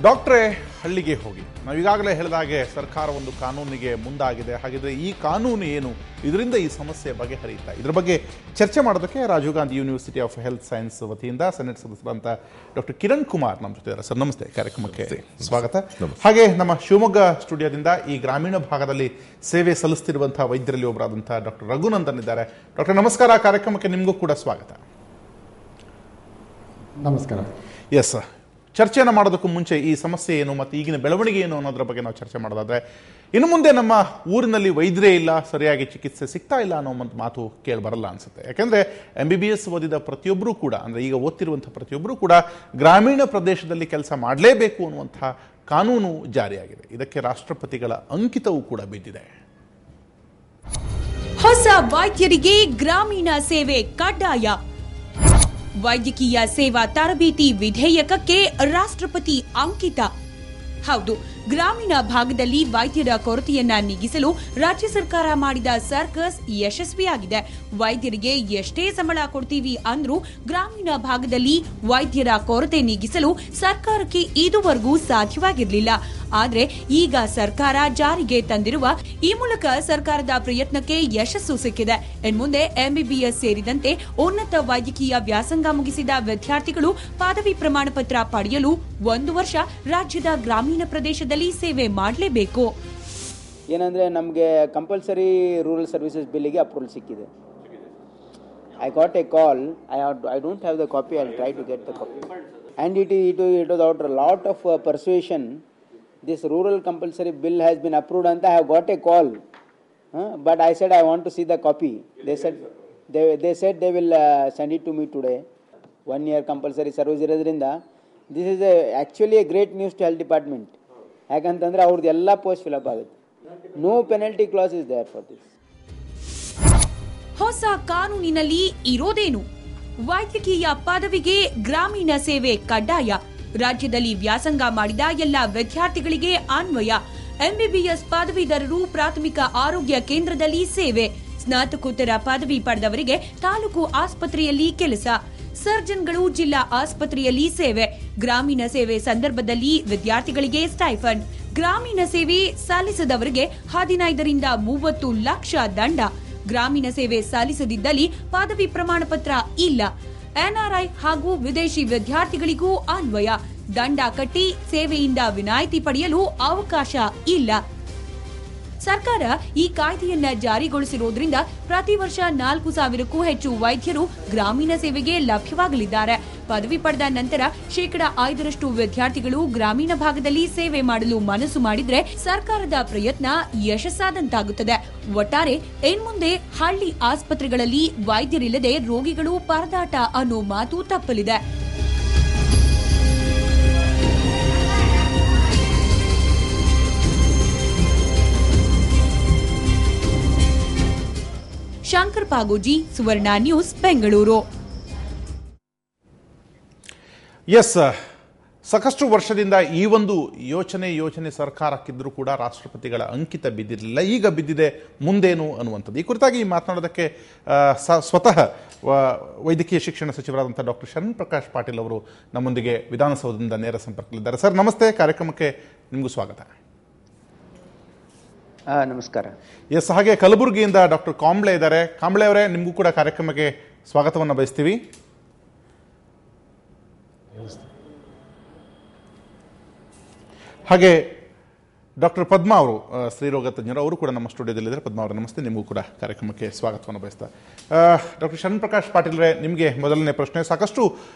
ಡಾಕ್ಟ್ರೇ ಹಳ್ಳಿಗೆ ಹೋಗಿ ನಾವೀಗಾಗಲೇ ಹೇಳಿದಾಗೆ ಸರ್ಕಾರ ಒಂದು ಕಾನೂನಿಗೆ ಮುಂದಾಗಿದೆ. ಹಾಗಿದ್ರೆ ಈ ಕಾನೂನು ಏನು, ಇದರಿಂದ ಈ ಸಮಸ್ಯೆ ಬಗೆಹರಿಯುತ್ತಾ, ಇದ್ರ ಬಗ್ಗೆ ಚರ್ಚೆ ಮಾಡೋದಕ್ಕೆ Rajiv Gandhi university of health science ವತಿಯಿಂದ ಸೆನೆಟ್ ಸದಸ್ಯರಂತ ಡಾಕ್ಟರ್ ಕಿರಣ್ ಕುಮಾರ್ ನಮ್ಮ ಜೊತೆ ಇದ್ದಾರೆ. ಸರ್ ನಮಸ್ತೆ, ಕಾರ್ಯಕ್ರಮಕ್ಕೆ ಸ್ವಾಗತ. ಹಾಗೆ ನಮ್ಮ ಶಿವಮೊಗ್ಗ ಸ್ಟುಡಿಯೋದಿಂದ ಈ ಗ್ರಾಮೀಣ ಭಾಗದಲ್ಲಿ ಸೇವೆ ಸಲ್ಲಿಸ್ತಿರುವಂತಹ ವೈದ್ಯರಲ್ಲಿ ಒಬ್ಬರಾದಂತಹ ಡಾಕ್ಟರ್ ರಘುನಂದನ್ ಇದ್ದಾರೆ. ಡಾಕ್ಟರ್ ನಮಸ್ಕಾರ, ಕಾರ್ಯಕ್ರಮಕ್ಕೆ ನಿಮಗೂ ಕೂಡ ಸ್ವಾಗತ. ನಮಸ್ಕಾರ. ಎಸ್, ಚರ್ಚೆಯನ್ನು ಮಾಡೋದಕ್ಕೂ ಮುಂಚೆ ಈ ಸಮಸ್ಯೆ ಏನು ಮತ್ತು ಈಗಿನ ಬೆಳವಣಿಗೆ ಏನು ಅನ್ನೋದ್ರ ಬಗ್ಗೆ ನಾವು ಚರ್ಚೆ ಮಾಡೋದಾದ್ರೆ, ಇನ್ನು ಮುಂದೆ ನಮ್ಮ ಊರಿನಲ್ಲಿ ವೈದ್ಯರೇ ಇಲ್ಲ, ಸರಿಯಾಗಿ ಚಿಕಿತ್ಸೆ ಸಿಗ್ತಾ ಇಲ್ಲ ಅನ್ನೋ ಒಂದು ಮಾತು ಕೇಳಿ ಬರಲ್ಲ ಅನ್ಸುತ್ತೆ. ಯಾಕೆಂದ್ರೆ MBBS ಓದಿದ ಪ್ರತಿಯೊಬ್ಬರೂ ಕೂಡ, ಅಂದ್ರೆ ಈಗ ಓದ್ತಿರುವಂಥ ಪ್ರತಿಯೊಬ್ಬರೂ ಕೂಡ ಗ್ರಾಮೀಣ ಪ್ರದೇಶದಲ್ಲಿ ಕೆಲಸ ಮಾಡಲೇಬೇಕು ಅನ್ನುವಂತಹ ಕಾನೂನು ಜಾರಿಯಾಗಿದೆ. ಇದಕ್ಕೆ ರಾಷ್ಟ್ರಪತಿಗಳ ಅಂಕಿತವೂ ಕೂಡ ಬಿದ್ದಿದೆ. ಹೊಸ ವೈದ್ಯರಿಗೆ ಗ್ರಾಮೀಣ ಸೇವೆ ಕಡ್ಡಾಯ. ವೈದ್ಯಕೀಯ ಸೇವಾ ತರಬೇತಿ ವಿಧೇಯಕಕ್ಕೆ ರಾಷ್ಟ್ರಪತಿ ಅಂಕಿತ. ಹೌದು, ಗ್ರಾಮೀಣ ಭಾಗದಲ್ಲಿ ವೈದ್ಯರ ಕೊರತೆಯನ್ನ ನೀಗಿಸಲು ರಾಜ್ಯ ಸರ್ಕಾರ ಮಾಡಿದ ಸರ್ಕಸ್ ಯಶಸ್ವಿಯಾಗಿದೆ. ವೈದ್ಯರಿಗೆ ಎಷ್ಟೇ ಸಂಬಳ ಕೊಡ್ತೀವಿ ಅಂದ್ರೂ ಗ್ರಾಮೀಣ ಭಾಗದಲ್ಲಿ ವೈದ್ಯರ ಕೊರತೆ ನೀಗಿಸಲು ಸರ್ಕಾರಕ್ಕೆ ಇದುವರೆಗೂ ಸಾಧ್ಯವಾಗಿರಲಿಲ್ಲ. ಆದ್ರೆ ಈಗ ಸರ್ಕಾರ ಜಾರಿಗೆ ತಂದಿರುವ ಈ ಮೂಲಕ ಸರ್ಕಾರದ ಪ್ರಯತ್ನಕ್ಕೆ ಯಶಸ್ಸು ಸಿಕ್ಕಿದೆ. ಇನ್ಮುಂದೆ MBBS ಸೇರಿದಂತೆ ಉನ್ನತ ವೈದ್ಯಕೀಯ ವ್ಯಾಸಂಗ ಮುಗಿಸಿದ ವಿದ್ಯಾರ್ಥಿಗಳು ಪದವಿ ಪ್ರಮಾಣ ಪತ್ರ ಪಡೆಯಲು 1 ವರ್ಷ ರಾಜ್ಯದ ಗ್ರಾಮೀಣ ಪ್ರದೇಶದಲ್ಲಿ ಸೇವೆ ಮಾಡಲೇಬೇಕು. ಏನಂದ್ರೆ ನಮಗೆ ಕಂಪಲ್ಸರಿ ರೂರಲ್ ಸರ್ವಿಸಸ್ ಬಿಲ್ಗೆ ಅಪ್ರೂವಲ್ ಸಿಕ್ಕಿದೆ. I got a call. I don't have the copy. I'll try to get the copy. And it was out a lot of persuasion. This rural compulsory bill has been approved and I have got a call. But I said I want to see the copy. They said they will send it to me today. 1 year compulsory service ಇರೋದ್ರಿಂದ this is actually a great news to health department. ಯಾಕಂತಂದ್ರೆ ಅವ್ರದ್ದು ಎಲ್ಲ post fill up ಆಗುತ್ತೆ. No penalty clause is there for this. ಹೊಸ ಕಾನೂನಿನಲ್ಲಿ ಇರೋದೇನು? ವೈದ್ಯಕೀಯ ಪದವಿಗೆ ಗ್ರಾಮೀಣ ಸೇವೆ ಕಡ್ಡಾಯ. ರಾಜ್ಯದಲ್ಲಿ ವ್ಯಾಸಂಗ ಮಾಡಿದ ಎಲ್ಲ ವಿದ್ಯಾರ್ಥಿಗಳಿಗೆ ಅನ್ವಯ. MBBS ಪದವೀಧರರು ಪ್ರಾಥಮಿಕ ಆರೋಗ್ಯ ಕೇಂದ್ರದಲ್ಲಿ ಸೇವೆ. ಸ್ನಾತಕೋತ್ತರ ಪದವಿ ಪಡೆದವರಿಗೆ ತಾಲೂಕು ಆಸ್ಪತ್ರೆಯಲ್ಲಿ ಕೆಲಸ. ಸರ್ಜನ್ಗಳು ಜಿಲ್ಲಾ ಆಸ್ಪತ್ರೆಯಲ್ಲಿ ಸೇವೆ. ಗ್ರಾಮೀಣ ಸೇವೆ ಸಂದರ್ಭದಲ್ಲಿ ವಿದ್ಯಾರ್ಥಿಗಳಿಗೆ ಸ್ಟೈಫಂಡ್. ಗ್ರಾಮೀಣ ಸೇವೆ ಸಲ್ಲಿಸದವರಿಗೆ 15 ರಿಂದ 30 ಲಕ್ಷ ದಂಡ. ಗ್ರಾಮೀಣ ಸೇವೆ ಸಲ್ಲಿಸದಿದ್ದಲ್ಲಿ ಪದವಿ ಪ್ರಮಾಣ ಪತ್ರ ಇಲ್ಲ. NRI ಹಾಗೂ ವಿದೇಶಿ ವಿದ್ಯಾರ್ಥಿಗಳಿಗೂ ಅನ್ವಯ. ದಂಡ ಕಟ್ಟಿ ಸೇವೆಯಿಂದ ವಿನಾಯಿತಿ ಪಡೆಯಲು ಅವಕಾಶ ಇಲ್ಲ. ಸರ್ಕಾರ ಈ ಕಾಯ್ದೆಯನ್ನ ಜಾರಿಗೊಳಿಸಿರುವುದರಿಂದ ಪ್ರತಿ ವರ್ಷ 4,000ಕ್ಕೂ ಹೆಚ್ಚು ವೈದ್ಯರು ಗ್ರಾಮೀಣ ಸೇವೆಗೆ ಲಭ್ಯವಾಗಲಿದ್ದಾರೆ. ಪದವಿ ಪಡೆದ ನಂತರ 5% ವಿದ್ಯಾರ್ಥಿಗಳು ಗ್ರಾಮೀಣ ಭಾಗದಲ್ಲಿ ಸೇವೆ ಮಾಡಲು ಮನಸ್ಸು ಮಾಡಿದ್ರೆ ಸರ್ಕಾರದ ಪ್ರಯತ್ನ ಯಶಸ್ಸಾದಂತಾಗುತ್ತದೆ. ಒಟ್ಟಾರೆ ಇನ್ಮುಂದೆ ಹಳ್ಳಿ ಆಸ್ಪತ್ರೆಗಳಲ್ಲಿ ವೈದ್ಯರಿಲ್ಲದೆ ರೋಗಿಗಳು ಪರದಾಟ ಅನ್ನೋ ಮಾತು ತಪ್ಪಲಿದೆ. ಶಂಕರ್ ಪಾಗೋಜಿ, ಸುವರ್ಣ ನ್ಯೂಸ್, ಬೆಂಗಳೂರು. ಎಸ್, ಸಾಕಷ್ಟು ವರ್ಷದಿಂದ ಈ ಒಂದು ಯೋಚನೆ ಸರ್ಕಾರಕ್ಕಿದ್ರೂ ಕೂಡ ರಾಷ್ಟ್ರಪತಿಗಳ ಅಂಕಿತ ಬಿದ್ದಿರಲಿಲ್ಲ. ಈಗ ಬಿದ್ದಿದೆ, ಮುಂದೇನು ಅನ್ನುವಂಥದ್ದು. ಈ ಕುರಿತಾಗಿ ಮಾತನಾಡೋದಕ್ಕೆ ಸ್ವತಃ ವೈದ್ಯಕೀಯ ಶಿಕ್ಷಣ ಸಚಿವರಾದಂಥ ಡಾಕ್ಟರ್ ಶರಣ್ ಪ್ರಕಾಶ್ ಪಾಟೀಲ್ ಅವರು ನಮ್ಮೊಂದಿಗೆ ವಿಧಾನಸೌಧದಿಂದ ನೇರ ಸಂಪರ್ಕದಲ್ಲಿದ್ದಾರೆ. ಸರ್ ನಮಸ್ತೆ, ಕಾರ್ಯಕ್ರಮಕ್ಕೆ ನಿಮಗೂ ಸ್ವಾಗತ. ನಮಸ್ಕಾರ. ಎಸ್, ಹಾಗೆ ಕಲಬುರಗಿಯಿಂದ ಡಾಕ್ಟರ್ ಕಾಂಬ್ಳೆ ಇದ್ದಾರೆ. ಕಾಂಬ್ಳೆ ಅವರೇ, ನಿಮಗೂ ಕೂಡ ಕಾರ್ಯಕ್ರಮಕ್ಕೆ ಸ್ವಾಗತವನ್ನು ಬಯಸ್ತೀವಿ. ಹಾಗೆ ಡಾಕ್ಟರ್ ಪದ್ಮಾ ಅವರು, ಸ್ತ್ರೀರೋಗ ತಜ್ಞರು, ಅವರು ಕೂಡ ನಮ್ಮ ಸ್ಟುಡಿಯೋದಲ್ಲಿದ್ದಾರೆ. ಪದ್ಮಾ ಅವರು ನಮಸ್ತೆ, ನಿಮಗೂ ಕೂಡ ಕಾರ್ಯಕ್ರಮಕ್ಕೆ ಸ್ವಾಗತವನ್ನು ಬಯಸ್ತಾ. ಡಾಕ್ಟರ್ ಶರಣ್ ಪ್ರಕಾಶ್ ಪಾಟೀಲ್ರೆ, ನಿಮಗೆ ಮೊದಲನೇ ಪ್ರಶ್ನೆ. ಸಾಕಷ್ಟು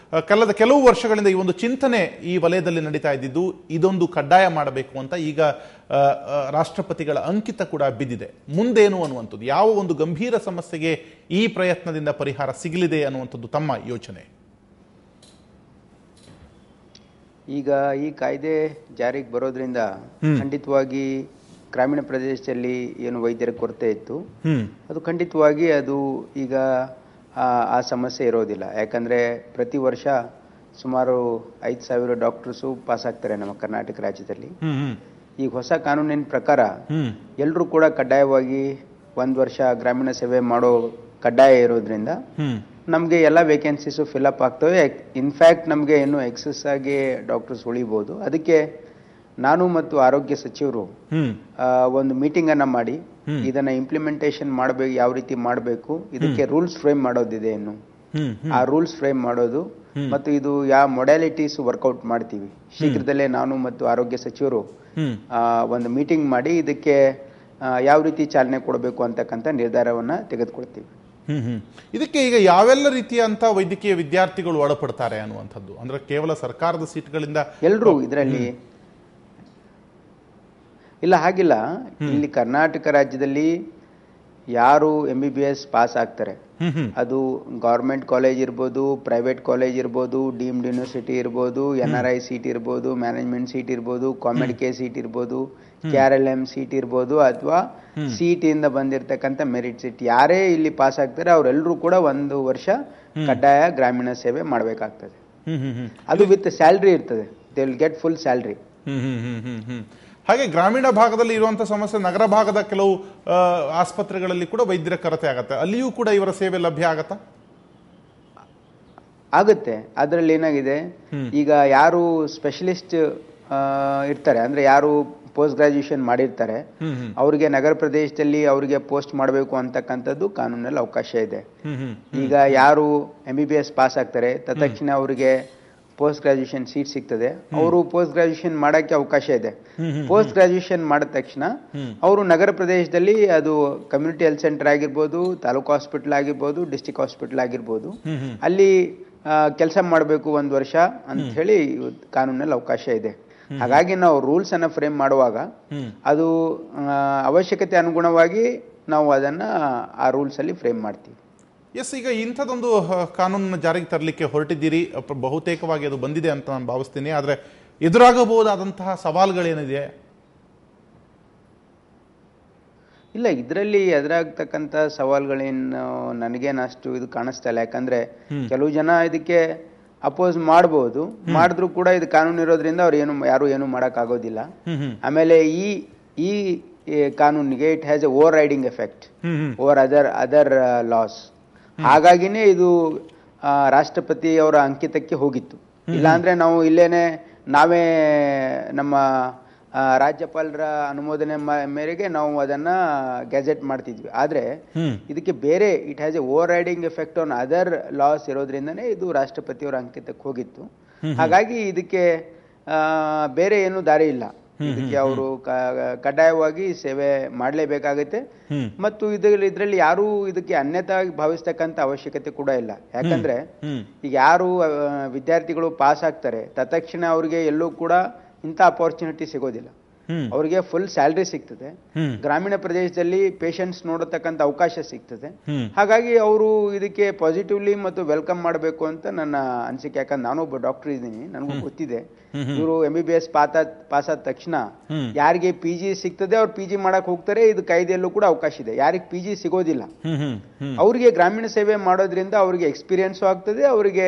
ಕಳೆದ ಕೆಲವು ವರ್ಷಗಳಿಂದ ಈ ಒಂದು ಚಿಂತನೆ ಈ ವಲಯದಲ್ಲಿ ನಡೀತಾ ಇದ್ದಿದ್ದು, ಇದೊಂದು ಕಡ್ಡಾಯ ಮಾಡಬೇಕು ಅಂತ. ಈಗ ರಾಷ್ಟ್ರಪತಿಗಳ ಅಂಕಿತ ಕೂಡ ಬಿದ್ದಿದೆ. ಮುಂದೇನು ಅನ್ನುವಂಥದ್ದು, ಯಾವ ಒಂದು ಗಂಭೀರ ಸಮಸ್ಯೆಗೆ ಈ ಪ್ರಯತ್ನದಿಂದ ಪರಿಹಾರ ಸಿಗಲಿದೆ ಅನ್ನುವಂಥದ್ದು ತಮ್ಮ ಯೋಚನೆ? ಈಗ ಈ ಕಾಯ್ದೆ ಜಾರಿಗೆ ಬರೋದ್ರಿಂದ ಖಂಡಿತವಾಗಿ ಗ್ರಾಮೀಣ ಪ್ರದೇಶದಲ್ಲಿ ಏನು ವೈದ್ಯರ ಕೊರತೆ ಇತ್ತು, ಅದು ಖಂಡಿತವಾಗಿ ಅದು ಈಗ ಆ ಸಮಸ್ಯೆ ಇರೋದಿಲ್ಲ. ಯಾಕಂದ್ರೆ ಪ್ರತಿ ವರ್ಷ ಸುಮಾರು 5,000 ಡಾಕ್ಟರ್ಸು ಪಾಸ್ ಆಗ್ತಾರೆ ನಮ್ಮ ಕರ್ನಾಟಕ ರಾಜ್ಯದಲ್ಲಿ. ಈಗ ಹೊಸ ಕಾನೂನಿನ ಪ್ರಕಾರ ಎಲ್ಲರೂ ಕೂಡ ಕಡ್ಡಾಯವಾಗಿ 1 ವರ್ಷ ಗ್ರಾಮೀಣ ಸೇವೆ ಮಾಡೋ ಕಡ್ಡಾಯ ಇರೋದ್ರಿಂದ ನಮಗೆ ಎಲ್ಲ ವೇಕೆನ್ಸೀಸು ಫಿಲಪ್ ಆಗ್ತವೆ. ಇನ್ಫ್ಯಾಕ್ಟ್ ನಮಗೆ ಇನ್ನೂ ಎಕ್ಸಸ್ ಆಗಿ ಡಾಕ್ಟರ್ಸ್ ಉಳಿಬೋದು. ಅದಕ್ಕೆ ನಾನು ಮತ್ತು ಆರೋಗ್ಯ ಸಚಿವರು ಒಂದು ಮೀಟಿಂಗ್ ಅನ್ನ ಮಾಡಿ ಇದನ್ನ ಇಂಪ್ಲಿಮೆಂಟೇಷನ್ ಮಾಡಬೇಕು, ಯಾವ ರೀತಿ ಮಾಡಬೇಕು, ಇದಕ್ಕೆ ರೂಲ್ಸ್ ಫ್ರೇಮ್ ಮಾಡೋದಿದೆ ಇನ್ನು. ಆ ರೂಲ್ಸ್ ಫ್ರೇಮ್ ಮಾಡೋದು ಮತ್ತು ಇದು ಯಾವ ಮೊಡ್ಯಾಲಿಟೀಸ್ ವರ್ಕೌಟ್ ಮಾಡ್ತೀವಿ. ಶೀಘ್ರದಲ್ಲೇ ನಾನು ಮತ್ತು ಆರೋಗ್ಯ ಸಚಿವರು ಒಂದು ಮೀಟಿಂಗ್ ಮಾಡಿ ಇದಕ್ಕೆ ಯಾವ ರೀತಿ ಚಾಲನೆ ಕೊಡಬೇಕು ಅಂತಕ್ಕಂಥ ನಿರ್ಧಾರವನ್ನ ತೆಗೆದುಕೊಳ್ತೀವಿ. ಇದಕ್ಕೆ ಈಗ ಯಾವೆಲ್ಲ ರೀತಿಯಂತ ವೈದ್ಯಕೀಯ ವಿದ್ಯಾರ್ಥಿಗಳು ಒಳಪಡ್ತಾರೆ ಅನ್ನುವಂಥದ್ದು, ಅಂದ್ರೆ ಕೇವಲ ಸರ್ಕಾರದ ಸೀಟ್ಗಳಿಂದ ಎಲ್ಲರೂ ಇದರಲ್ಲಿ ಇಲ್ಲ, ಹಾಗಿಲ್ಲ. ಇಲ್ಲಿ ಕರ್ನಾಟಕ ರಾಜ್ಯದಲ್ಲಿ ಯಾರು MBBS ಪಾಸ್ ಆಗ್ತಾರೆ, ಅದು ಗೌರ್ಮೆಂಟ್ ಕಾಲೇಜ್ ಇರ್ಬೋದು, ಪ್ರೈವೇಟ್ ಕಾಲೇಜ್ ಇರ್ಬೋದು, ಡೀಮ್ಡ್ ಯೂನಿವರ್ಸಿಟಿ ಇರ್ಬೋದು, NRI ಸೀಟ್ ಇರ್ಬೋದು, ಮ್ಯಾನೇಜ್ಮೆಂಟ್ ಸೀಟ್ ಇರ್ಬೋದು, COMEDK ಸೀಟ್ ಇರ್ಬೋದು, KRLM ಸೀಟ್ ಇರ್ಬೋದು, ಅಥವಾ ಸೀಟ್ ಇಂದ ಬಂದಿರತಕ್ಕಂಥ ಮೆರಿಟ್ ಸೀಟ್, ಯಾರೇ ಇಲ್ಲಿ ಪಾಸ್ ಆಗ್ತಾರೆ ಅವರೆಲ್ಲರೂ ಕೂಡ 1 ವರ್ಷ ಕಡ್ಡಾಯ ಗ್ರಾಮೀಣ ಸೇವೆ ಮಾಡಬೇಕಾಗ್ತದೆ. ಅದು ವಿತ್ ಸ್ಯಾಲ್ರಿ ಇರ್ತದೆ. They will get full salary. ಹಾಗೆ ಗ್ರಾಮೀಣ ಭಾಗದಲ್ಲಿ ಇರುವಂತಹ ಸಮಸ್ಯೆ, ನಗರ ಭಾಗದ ಕೆಲವು ಆಸ್ಪತ್ರೆಗಳಲ್ಲಿ ಕೂಡ ವೈದ್ಯರ ಕೊರತೆ ಆಗತ್ತೆ, ಅಲ್ಲಿಯೂ ಕೂಡ ಇವರ ಸೇವೆ ಲಭ್ಯ ಆಗುತ್ತೆ. ಅದರಲ್ಲಿ ಏನಾಗಿದೆ, ಈಗ ಯಾರು ಸ್ಪೆಷಲಿಸ್ಟ್ ಇರ್ತಾರೆ, ಅಂದ್ರೆ ಯಾರು ಪೋಸ್ಟ್ ಗ್ರಾಜುಯೇಷನ್ ಮಾಡಿರ್ತಾರೆ, ಅವ್ರಿಗೆ ನಗರ ಪ್ರದೇಶದಲ್ಲಿ ಅವ್ರಿಗೆ ಪೋಸ್ಟ್ ಮಾಡಬೇಕು ಅಂತಕ್ಕಂಥದ್ದು ಕಾನೂನಲ್ಲಿ ಅವಕಾಶ ಇದೆ. ಈಗ ಯಾರು MBBS ಪಾಸ್ ಆಗ್ತಾರೆ, ತಕ್ಷಣ ಅವರಿಗೆ ಪೋಸ್ಟ್ ಗ್ರಾಜುಯೇಷನ್ ಸೀಟ್ ಸಿಗ್ತದೆ, ಅವರು ಪೋಸ್ಟ್ ಗ್ರಾಜುಯೇಷನ್ ಮಾಡಕ್ಕೆ ಅವಕಾಶ ಇದೆ. ಪೋಸ್ಟ್ ಗ್ರಾಜುಯೇಷನ್ ಮಾಡಿದ ತಕ್ಷಣ ಅವರು ನಗರ ಪ್ರದೇಶದಲ್ಲಿ ಅದು ಕಮ್ಯುನಿಟಿ ಹೆಲ್ತ್ ಸೆಂಟರ್ ಆಗಿರ್ಬೋದು, ತಾಲೂಕು ಹಾಸ್ಪಿಟಲ್ ಆಗಿರ್ಬೋದು, ಡಿಸ್ಟಿಕ್ ಹಾಸ್ಪಿಟಲ್ ಆಗಿರ್ಬೋದು, ಅಲ್ಲಿ ಕೆಲಸ ಮಾಡಬೇಕು 1 ವರ್ಷ ಅಂತ ಹೇಳಿ ಕಾನೂನಲ್ಲಿ ಅವಕಾಶ ಇದೆ. ಹಾಗಾಗಿ ನಾವು ರೂಲ್ಸ್ ಅನ್ನ ಫ್ರೇಮ್ ಮಾಡುವಾಗ ಅದು ಅವಶ್ಯಕತೆ ಅನುಗುಣವಾಗಿ ನಾವು ಅದನ್ನ ಆ ರೂಲ್ಸ್ ಅಲ್ಲಿ ಫ್ರೇಮ್ ಮಾಡ್ತೀವಿ. ಎಸ್, ಈಗ ಇಂಥದ್ದೊಂದು ಕಾನೂನನ್ನು ಜಾರಿಗೆ ತರಲಿಕ್ಕೆ ಹೊರಟಿದ್ದೀರಿ, ಬಹುತೇಕವಾಗಿ ಅದು ಬಂದಿದೆ ಅಂತ ನಾನು ಭಾವಿಸ್ತೀನಿ. ಆದರೆ ಎದುರಾಗಬಹುದಾದಂತಹ ಸವಾಲುಗಳೇನಿದೆ? ಇಲ್ಲ, ಇದರಲ್ಲಿ ಎದುರಾಗ್ತಕ್ಕಂಥ ಸವಾಲುಗಳೇನು ನನಗೇನು ಅಷ್ಟು ಇದು ಕಾಣಿಸ್ತಾ ಇಲ್ಲ. ಯಾಕಂದ್ರೆ ಕೆಲವು ಜನ ಇದಕ್ಕೆ ಅಪೋಸ್ ಮಾಡಬಹುದು, ಮಾಡಿದ್ರು ಕೂಡ ಇದು ಕಾನೂನು ಇರೋದ್ರಿಂದ ಅವ್ರು ಯಾರು ಏನು ಮಾಡಕ್ ಆಗೋದಿಲ್ಲ. ಆಮೇಲೆ ಈ ಕಾನೂನಿಗೆ it has a overriding effect over other loss. ಹಾಗಾಗಿನೇ ಇದು ರಾಷ್ಟ್ರಪತಿ ಅವರ ಅಂಕಿತಕ್ಕೆ ಹೋಗಿತ್ತು. ಇಲ್ಲಾಂದ್ರೆ ನಾವು ಇಲ್ಲೇನೆ ನಾವೇ ನಮ್ಮ ರಾಜ್ಯಪಾಲರ ಅನುಮೋದನೆ ಮೇರೆಗೆ ನಾವು ಅದನ್ನ ಗೆಜೆಟ್ ಮಾಡ್ತಿದ್ವಿ. ಆದ್ರೆ ಇದಕ್ಕೆ ಬೇರೆ it has a overriding effect on other laws ಇರೋದ್ರಿಂದನೇ ಇದು ರಾಷ್ಟ್ರಪತಿಯವರ ಅಂಕಿತಕ್ಕೆ ಹೋಗಿತ್ತು. ಹಾಗಾಗಿ ಇದಕ್ಕೆ ಬೇರೆ ಏನು ದಾರಿ ಇಲ್ಲ. ಇದಕ್ಕೆ ಅವರು ಕಡ್ಡಾಯವಾಗಿ ಸೇವೆ ಮಾಡಲೇಬೇಕಾಗುತ್ತೆ. ಮತ್ತು ಇದರಲ್ಲಿ ಯಾರು ಇದಕ್ಕೆ ಅನ್ಯತಾ ಭಾವಿಸ್ತಕ್ಕಂಥ ಅವಶ್ಯಕತೆ ಕೂಡ ಇಲ್ಲ. ಯಾಕಂದ್ರೆ ಈಗ ಯಾರು ವಿದ್ಯಾರ್ಥಿಗಳು ಪಾಸ್ ಆಗ್ತಾರೆ, ತಕ್ಷಣ ಅವ್ರಿಗೆ ಎಲ್ಲೂ ಕೂಡ ಇಂಥ ಅಪಾರ್ಚುನಿಟಿ ಸಿಗೋದಿಲ್ಲ. ಅವ್ರಿಗೆ ಫುಲ್ ಸ್ಯಾಲ್ರಿ ಸಿಗ್ತದೆ, ಗ್ರಾಮೀಣ ಪ್ರದೇಶದಲ್ಲಿ ಪೇಷಂಟ್ಸ್ ನೋಡತಕ್ಕಂಥ ಅವಕಾಶ ಸಿಗ್ತದೆ. ಹಾಗಾಗಿ ಅವರು ಇದಕ್ಕೆ ಪಾಸಿಟಿವ್ಲಿ ಮತ್ತು ವೆಲ್ಕಮ್ ಮಾಡಬೇಕು ಅಂತ ನನ್ನ ಅನಿಸಿಕೆ. ಯಾಕಂದ್ರೆ ನಾನೊಬ್ಬ ಡಾಕ್ಟರ್ ಇದ್ದೀನಿ, ನನಗೂ ಗೊತ್ತಿದೆ. ಇವರು MBBS ಪಾಸ್ ಆದ ತಕ್ಷಣ ಯಾರಿಗೆ PG ಸಿಗ್ತದೆ ಅವ್ರು PG ಮಾಡಕ್ ಹೋಗ್ತಾರೆ. ಇದು ಕಾಯ್ದೆಯಲ್ಲೂ ಕೂಡ ಅವಕಾಶ ಇದೆ. ಯಾರಿಗೆ PG ಸಿಗೋದಿಲ್ಲ ಅವರಿಗೆ ಗ್ರಾಮೀಣ ಸೇವೆ ಮಾಡೋದ್ರಿಂದ ಅವ್ರಿಗೆ ಎಕ್ಸ್ಪೀರಿಯನ್ಸು ಆಗ್ತದೆ, ಅವರಿಗೆ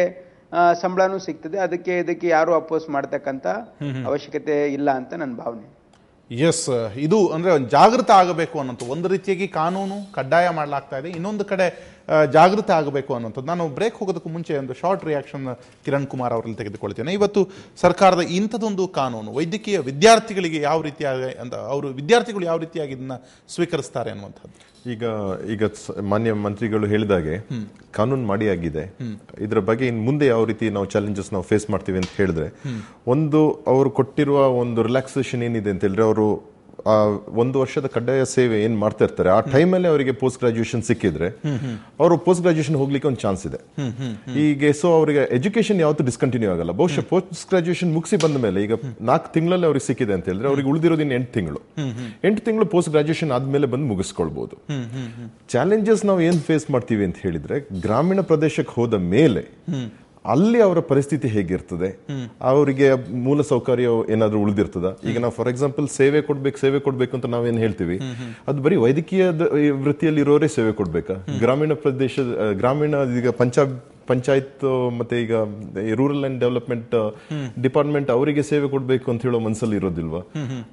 ಸಂಬಳನೂ ಸಿಗ್ತದೆ. ಇದಕ್ಕೆ ಯಾರು ಅಪೋಸ್ ಮಾಡ್ತಕ್ಕಂಥ ಅವಶ್ಯಕತೆ ಇಲ್ಲ ಅಂತ ನನ್ನ ಭಾವನೆ. ಎಸ್, ಇದು ಅಂದ್ರೆ ಜಾಗೃತ ಆಗಬೇಕು ಅನ್ನೋದು ಒಂದು ರೀತಿಯಾಗಿ ಕಾನೂನು ಕಡ್ಡಾಯ ಮಾಡಲಾಗ್ತಾ ಇದೆ, ಇನ್ನೊಂದು ಕಡೆ ಜಾಗೃತ ಆಗಬೇಕು ಅನ್ನೋಂಥದ್ದು. ನಾನು ಬ್ರೇಕ್ ಹೋಗೋದಕ್ಕೂ ಮುಂಚೆ ಒಂದು ಶಾರ್ಟ್ ರಿಯಾಕ್ಷನ್ ಕಿರಣ್ ಕುಮಾರ್ ಅವರಲ್ಲಿ ತೆಗೆದುಕೊಳ್ತೇನೆ. ಇವತ್ತು ಸರ್ಕಾರದ ಇಂಥದ್ದೊಂದು ಕಾನೂನು ವೈದ್ಯಕೀಯ ವಿದ್ಯಾರ್ಥಿಗಳಿಗೆ ಯಾವ ರೀತಿಯಾಗಿ ಅವರು ವಿದ್ಯಾರ್ಥಿಗಳು ಯಾವ ರೀತಿಯಾಗಿ ಇದನ್ನ ಸ್ವೀಕರಿಸ್ತಾರೆ ಅನ್ನುವಂಥದ್ದು. ಈಗ ಮಾನ್ಯ ಮಂತ್ರಿಗಳು ಹೇಳಿದಾಗೆ ಕಾನೂನು ಮಾಡಿ ಆಗಿದೆ. ಇದರ ಬಗ್ಗೆ ಇನ್ನು ಮುಂದೆ ಯಾವ ರೀತಿ ನಾವು ಚಾಲೆಂಜಸ್ ನಾವು ಫೇಸ್ ಮಾಡ್ತೀವಿ ಅಂತ ಹೇಳಿದ್ರೆ, ಒಂದು ಅವರು ಕೊಟ್ಟಿರುವ ಒಂದು ರಿಲ್ಯಾಕ್ಸೇಷನ್ ಏನಿದೆ ಅಂತ ಹೇಳಿದ್ರೆ, ಅವರು 1 ವರ್ಷದ ಕಡ್ಡಾಯ ಸೇವೆ ಏನ್ ಮಾಡ್ತಾ ಇರ್ತಾರೆ ಆ ಟೈಮಲ್ಲಿ ಅವರಿಗೆ ಪೋಸ್ಟ್ ಗ್ರಾಜುಯೇಷನ್ ಸಿಕ್ಕಿದ್ರೆ ಅವರು ಪೋಸ್ಟ್ ಗ್ರಾಜುಯೇಷನ್ ಹೋಗ್ಲಿಕ್ಕೆ ಒಂದು ಚಾನ್ಸ್ ಇದೆ. ಈಗ ಸೊ ಅವರಿಗೆ ಎಜುಕೇಶನ್ ಯಾವತ್ತೂ ಡಿಸ್ಕಂಟಿನ್ಯೂ ಆಗಲ್ಲ. ಬಹುಶಃ ಪೋಸ್ಟ್ ಗ್ರಾಜುಯೇಷನ್ ಮುಗಿಸಿ ಬಂದ ಮೇಲೆ ಈಗ 4 ತಿಂಗಳಲ್ಲಿ ಅವ್ರಿಗೆ ಸಿಕ್ಕಿದೆ ಅಂತ ಹೇಳಿದ್ರೆ ಅವ್ರಿಗೆ ಉಳಿದಿರೋದು ಇನ್ನು 8 ತಿಂಗಳು ಪೋಸ್ಟ್ ಗ್ರಾಜುಯೇಷನ್ ಆದ್ಮೇಲೆ ಬಂದು ಮುಗಿಸ್ಕೊಳ್ಬಹುದು. ಚಾಲೆಂಜಸ್ ನಾವು ಏನ್ ಫೇಸ್ ಮಾಡ್ತೀವಿ ಅಂತ ಹೇಳಿದ್ರೆ, ಗ್ರಾಮೀಣ ಪ್ರದೇಶಕ್ಕೆ ಹೋದ ಮೇಲೆ ಅಲ್ಲಿ ಅವರ ಪರಿಸ್ಥಿತಿ ಹೇಗಿರ್ತದೆ, ಅವರಿಗೆ ಮೂಲ ಸೌಕರ್ಯ ಏನಾದ್ರೂ ಉಳಿದಿರ್ತದ. ಈಗ ನಾವು ಫಾರ್ ಎಕ್ಸಾಂಪಲ್ ಸೇವೆ ಕೊಡ್ಬೇಕು ಅಂತ ನಾವೇನ್ ಹೇಳ್ತೀವಿ, ಅದು ಬರೀ ವೈದ್ಯಕೀಯ ವೃತ್ತಿಯಲ್ಲಿ ಇರೋರೇ ಸೇವೆ ಕೊಡ್ಬೇಕಾ? ಗ್ರಾಮೀಣ ಈಗ ಪಂಚಾಯತ್ ಮತ್ತೆ ಈಗ ರೂರಲ್ ಅಂಡ್ ಡೆವಲಪ್ಮೆಂಟ್ ಡಿಪಾರ್ಟ್ಮೆಂಟ್ ಅವರಿಗೆ ಸೇವೆ ಕೊಡಬೇಕು ಅಂತ ಹೇಳೋ ಮನಸ್ಸಲ್ಲಿ ಇರೋದಿಲ್ವಾ?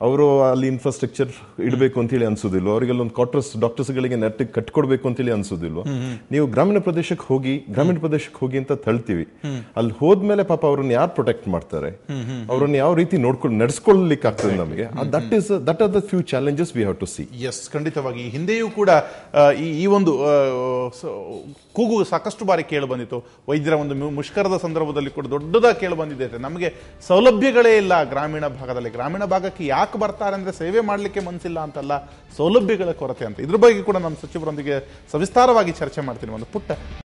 ಅವರು ಅಲ್ಲಿ ಇನ್ಫ್ರಾಸ್ಟ್ರಕ್ಚರ್ ಇಡಬೇಕು ಅಂತ ಹೇಳಿ ಅನ್ಸೋದಿಲ್ವಾ? ಅವರಿಗೆಲ್ಲ ಒಂದು ಕ್ವಾರ್ಟರ್ಸ್ ಡಾಕ್ಟರ್ಸ್ ಗಳಿಗೆ ನೆಟ್ಟಿಗೆ ಕಟ್ಕೊಡ್ಬೇಕು ಅಂತ ಹೇಳಿ ಅನ್ಸೋದಿಲ್ವಾ? ನೀವು ಗ್ರಾಮೀಣ ಪ್ರದೇಶಕ್ಕೆ ಹೋಗಿ ಅಂತ ತಳ್ತೀವಿ. ಅಲ್ಲಿ ಹೋದ್ಮೇಲೆ ಪಾಪ ಅವ್ರನ್ನ ಯಾರು ಪ್ರೊಟೆಕ್ಟ್ ಮಾಡ್ತಾರೆ, ಅವ್ರನ್ನ ಯಾವ ರೀತಿ ನಡೆಸ್ಕೊಳ್ಳಲಿಕ್ಕೆ ಆಗ್ತದೆ ನಮಗೆ? That are the few challenges we have to see. Yes, ಖಂಡಿತವಾಗಿ ಹಿಂದೆಯೂ ಕೂಡ ಈ ಒಂದು ಕೂಗು ಸಾಕಷ್ಟು ಬಾರಿ ಕೇಳಿ ಬಂದಿತ್ತು. ವೈದ್ಯರ ಒಂದು ಮುಷ್ಕರದ ಸಂದರ್ಭದಲ್ಲಿ ಕೂಡ ದೊಡ್ಡದಾಗಿ ಕೇಳಿ ಬಂದಿದೆ. ನಮಗೆ ಸೌಲಭ್ಯಗಳೇ ಇಲ್ಲ ಗ್ರಾಮೀಣ ಭಾಗದಲ್ಲಿ. ಗ್ರಾಮೀಣ ಭಾಗಕ್ಕೆ ಯಾಕೆ ಬರ್ತಾರೆ ಅಂದ್ರೆ ಸೇವೆ ಮಾಡಲಿಕ್ಕೆ ಮನಸ್ಸಿಲ್ಲ ಅಂತಲ್ಲ, ಸೌಲಭ್ಯಗಳ ಕೊರತೆ ಅಂತ. ಇದ್ರ ಬಗ್ಗೆ ಕೂಡ ನಮ್ಮ ಸಚಿವರೊಂದಿಗೆ ಸವಿಸ್ತಾರವಾಗಿ ಚರ್ಚೆ ಮಾಡ್ತೀನಿ ಒಂದು ಪುಟ್ಟ